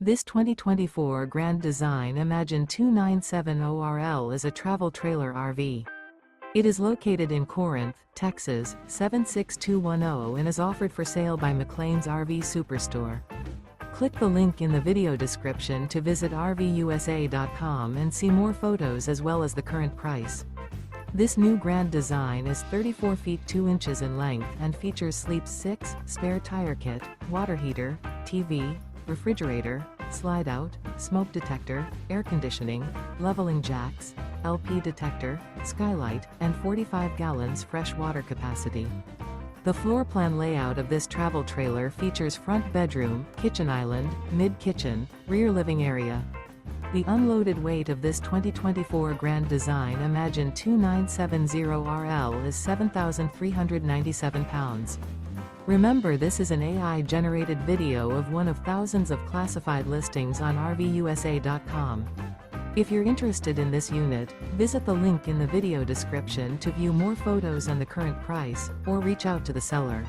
This 2024 Grand Design Imagine 2970RL is a travel trailer RV. It is located in Corinth, Texas, 76210 and is offered for sale by McClain's RV Superstore. Click the link in the video description to visit RVUSA.com and see more photos as well as the current price. This new Grand Design is 34 feet 2 inches in length and features Sleep 6, spare tire kit, water heater, TV, refrigerator, slide-out, smoke detector, air conditioning, leveling jacks, LP detector, skylight, and 45 gallons fresh water capacity. The floor plan layout of this travel trailer features front bedroom, kitchen island, mid-kitchen, rear living area. The unloaded weight of this 2024 Grand Design Imagine 2970RL is 7,397 pounds. Remember, this is an AI-generated video of one of thousands of classified listings on RVUSA.com. If you're interested in this unit, visit the link in the video description to view more photos and the current price, or reach out to the seller.